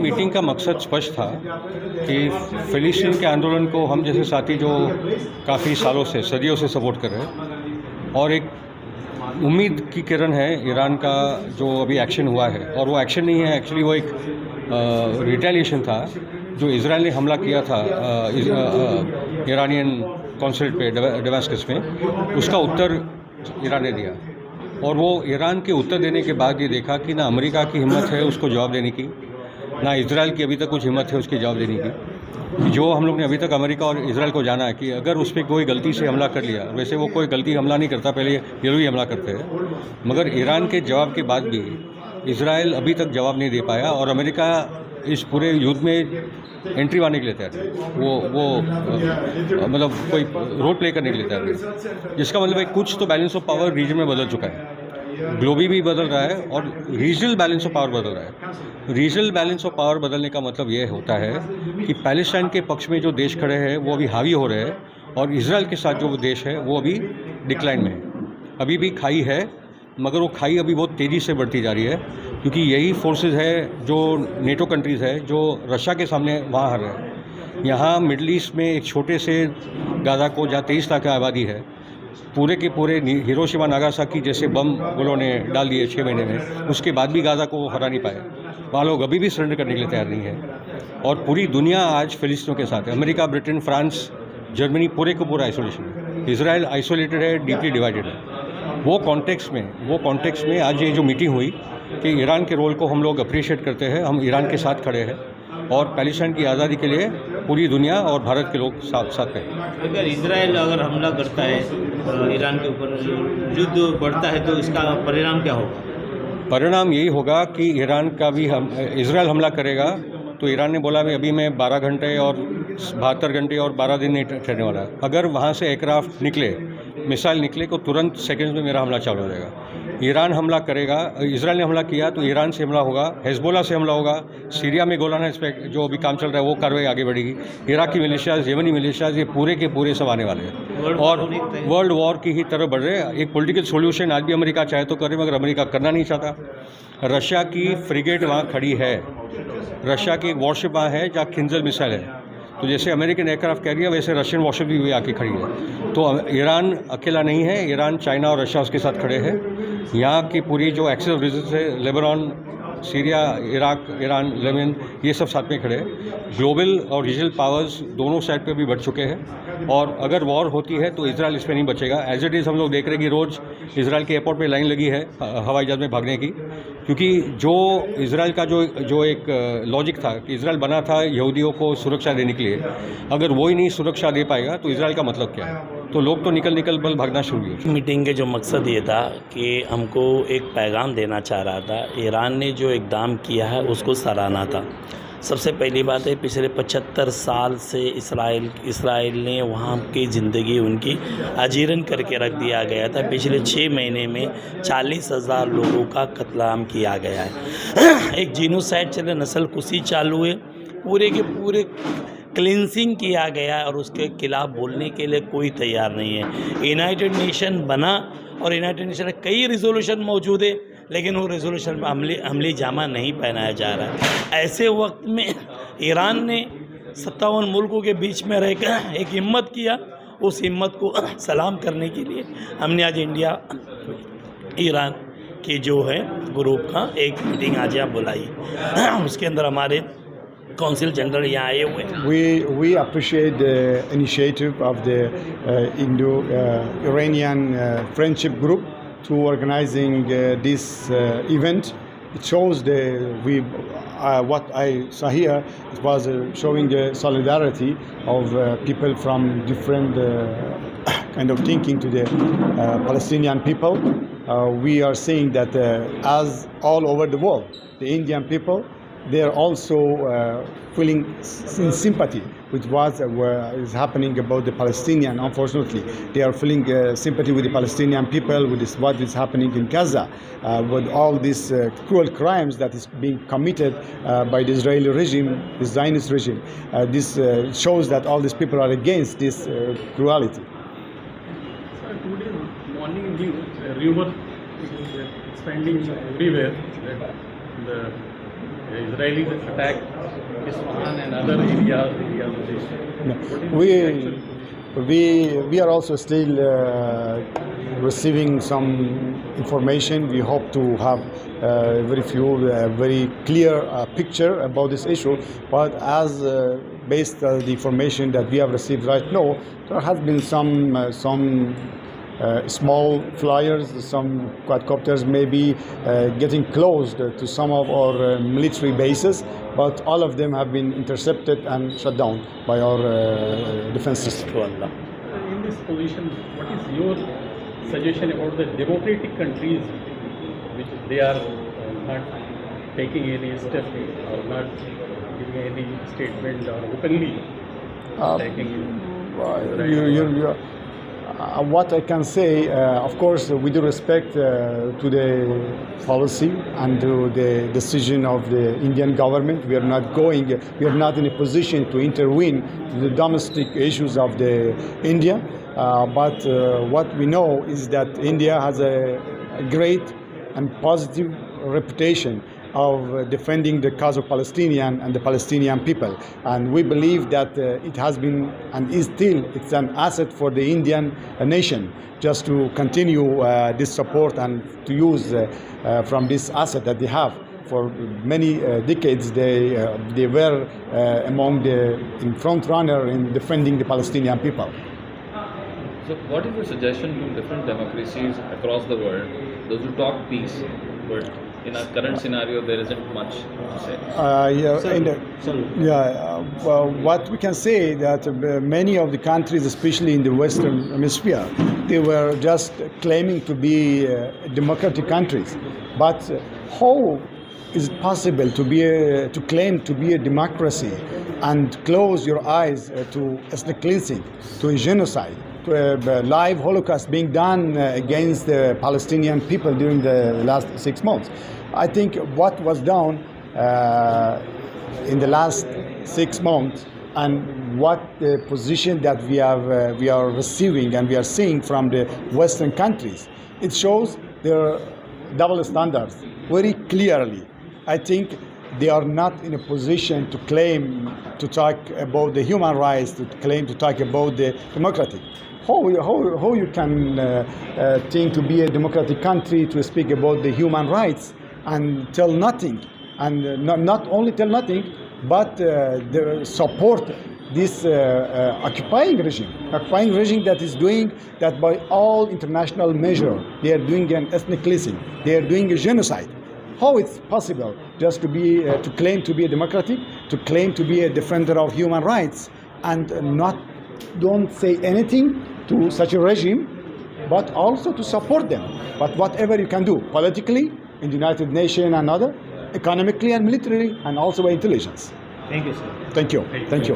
Meeting का मकसद स्पष्ट था कि फ़िलिस्तीन के आंदोलन को हम जैसे साथी जो काफ़ी सालों से सदियों से सपोर्ट कर रहे हैं, और एक उम्मीद की किरण है ईरान का जो अभी एक्शन हुआ है, और वो एक्शन नहीं है एक्चुअली, वो एक रिटेलिएशन था जो इजराइल ने हमला किया था ईरानियन कॉन्सुलेट पे दमास्कस में, उसका उत्तर ईरान ने दिया। और वो ईरान के उत्तर देने के बाद ये देखा कि ना अमेरिका की हिम्मत है उसको जवाब देने की, ना इजराइल की अभी तक कुछ हिम्मत है उसकी जवाब देने की। जो हम लोग ने अभी तक अमेरिका और इजराइल को जाना है कि अगर उस पर कोई गलती से हमला कर लिया, वैसे वो कोई गलती हमला नहीं करता, पहले ये लोग ही हमला करते हैं, मगर ईरान के जवाब के बाद भी इजराइल अभी तक जवाब नहीं दे पाया, और अमेरिका इस पूरे युद्ध में एंट्री मारने के लिए तैयार है। वो मतलब कोई रोल प्ले करने के लिए तैयार है, जिसका मतलब है कुछ तो बैलेंस ऑफ पावर रीजन में बदल चुका है, ग्लोबली भी बदल रहा है और रीजनल बैलेंस ऑफ पावर बदल रहा है। रीजनल बैलेंस ऑफ पावर बदलने का मतलब ये होता है कि पैलेस्टाइन के पक्ष में जो देश खड़े हैं वो अभी हावी हो रहे हैं, और इजराइल के साथ जो देश है वो अभी डिक्लाइन में है। अभी भी खाई है, मगर वो खाई अभी बहुत तेज़ी से बढ़ती जा रही है, क्योंकि यही फोर्सेस है जो नेटो कंट्रीज़ है जो रशिया के सामने वहाँ हार रहे हैं। यहाँ मिडल ईस्ट में एक छोटे से गाज़ा को, जहाँ 23 लाख की आबादी है, पूरे के पूरे हिरोशिमा नागासाकी जैसे बम उन्होंने डाल दिए 6 महीने में, उसके बाद भी गाज़ा को हरा नहीं पाए। वहाँ लोग अभी भी सरेंडर करने के लिए तैयार नहीं है, और पूरी दुनिया आज फिलिस्तीनियों के साथ है। अमेरिका, ब्रिटेन, फ्रांस, जर्मनी पूरे को पूरा आइसोलेशन है। इजराइल आइसोलेटेड है, डीपली डिवाइडेड है। वो कॉन्टेक्स्ट में आज ये जो मीटिंग हुई कि ईरान के रोल को हम लोग अप्रिशिएट करते हैं, हम ईरान के साथ खड़े हैं, और पैलेस्टाइन की आज़ादी के लिए पूरी दुनिया और भारत के लोग साथ हैं। अगर इजराइल हमला करता है ईरान के ऊपर, युद्ध बढ़ता है, तो इसका परिणाम क्या होगा? परिणाम यही होगा कि ईरान का भी इजराइल हमला करेगा, तो ईरान ने बोला अभी मैं 12 घंटे और 72 घंटे और 12 दिन नहीं ठहरने वाला। अगर वहाँ से एयरक्राफ्ट निकले, मिसाइल निकले, तो तुरंत सेकंड्स में मेरा हमला चालू हो जाएगा। ईरान हमला करेगा, इजराइल ने हमला किया तो ईरान से हमला होगा, हिजबुल्लाह से हमला होगा, सीरिया में गोलान इस पर जो अभी काम चल रहा है वो कार्रवाई आगे बढ़ेगी, इराकी मिलिशियाज, येमनी मिलिशियाज, ये पूरे के पूरे सब आने वाले हैं, और वर्ल्ड वॉर की ही तरफ बढ़ रहे हैं। एक पॉलिटिकल सोल्यूशन आज भी अमेरिका चाहे तो करे, मगर अमेरिका करना नहीं चाहता। रशिया की फ्रिगेट वहाँ खड़ी है, रशिया की एक वॉरशिप वहाँ है जहाँ खिंजल मिसाइल है, तो जैसे अमेरिकन एयरक्राफ्ट कैरियर वैसे रशियन वॉरशिप भी आके खड़ी है। तो ईरान अकेला नहीं है, ईरान, चाइना और रशिया उसके साथ खड़े हैं। यहाँ की पूरी जो एक्सिस ऑफ रेजिस्टेंस है, Lebanon, Syria, Iraq, Iran, Lebanon, ये सब साथ में खड़े हैं। ग्लोबल और रीजनल पावर्स दोनों साइड पे भी बढ़ चुके हैं, और अगर वॉर होती है तो इजराइल इसमें नहीं बचेगा। एज इट इज़ हम लोग देख रहे हैं कि रोज़ इजराइल के एयरपोर्ट पे लाइन लगी है हवाई जहाज में भागने की, क्योंकि जो इजराइल का जो एक लॉजिक था कि इजराइल बना था यहूदियों को सुरक्षा देने के लिए, अगर वो ही नहीं सुरक्षा दे पाएगा तो इजराइल का मतलब क्या है? तो लोग तो निकल बल भागना शुरू हुए। मीटिंग के जो मकसद ये था कि हमको एक पैगाम देना चाह रहा था, ईरान ने जो इक़दाम किया है उसको सराहना था। सबसे पहली बात है, पिछले 75 साल से इसराइल ने वहाँ की ज़िंदगी उनकी अजीरन करके रख दिया गया था। पिछले 6 महीने में 40,000 लोगों का कत्लेआम किया गया है। एक जीनोसाइड चले, नस्ल कुशी चालू है, पूरे के पूरे क्लिनसिंग किया गया, और उसके खिलाफ बोलने के लिए कोई तैयार नहीं है। यूनाइटेड नेशन बना, और यूनाइटेड नेशन में कई रिजोल्यूशन मौजूद है, लेकिन वो रेजोल्यूशन पर अमली जामा नहीं पहनाया जा रहा है। ऐसे वक्त में ईरान ने 57 मुल्कों के बीच में रहकर एक हिम्मत किया, उस हिम्मत को सलाम करने के लिए हमने आज इंडिया ईरान के जो है ग्रुप का एक मीटिंग आज यहाँ बुलाई। उसके अंदर हमारे काउंसिल जनरल यहाँ आए हुए हैं। We appreciate the initiative of the Indo-Iranian friendship group to organizing this event. It shows what I saw here. It was showing solidarity of people from different kind of thinking to the Palestinian people. We are seeing that as all over the world, the Indian people, they are also feeling sympathy with what is happening about the Palestinian. Unfortunately, they are feeling sympathy with the Palestinian people, with what is happening in Gaza, with all these cruel crimes that is being committed by the Israeli regime, the Zionist regime. This shows that all these people are against this cruelty. Today morning, rumor expanding everywhere that the Israelis attack Isfahan and other areas of this. What is the actual- We are also still receiving some information. We hope to have very clear picture about this issue. But as based on the information that we have received right now, there has been some small flyers, some quadcopters maybe getting close to some of our military bases, but all of them have been intercepted and shut down by our defense system. तो अल्लाह In this position, what is your suggestion about the democratic countries which they are not taking any step or not giving any statement or openly attacking Israel? What I can say, of course, with due respect to the policy and to the decision of the Indian government, we are not in a position to intervene to the domestic issues of the India. But what we know is that India has a great and positive reputation of defending the cause of Palestinian and the Palestinian people. And we believe that it has been and is still, it's an asset for the Indian nation just to continue this support and to use from this asset that they have. For many decades, they were among the front runner in defending the Palestinian people. So, what is your suggestion to different democracies across the world, those who talk peace, but in our current scenario, there isn't much to say? What we can say that many of the countries, especially in the Western Hemisphere, they were just claiming to be democratic countries. But how is it possible to claim to be a democracy and close your eyes to ethnic cleansing, to a genocide, to a live Holocaust being done against the Palestinian people during the last 6 months? I think what was done in the last 6 months and what the position that we are receiving and we are seeing from the Western countries, it shows their double standards very clearly. I think they are not in a position to claim to talk about the human rights, to claim to talk about the democratic. How you can think to be a democratic country to speak about the human rights and tell nothing, and not only tell nothing, but support this occupying regime that is doing that by all international measure. They are doing an ethnic cleansing. They are doing a genocide. How it's possible just to claim to be a democratic, to claim to be a defender of human rights, and don't say anything to such a regime, but also to support them. But whatever you can do politically in the United Nations and other, economically and militarily, and also by intelligence. Thank you, sir. Thank you.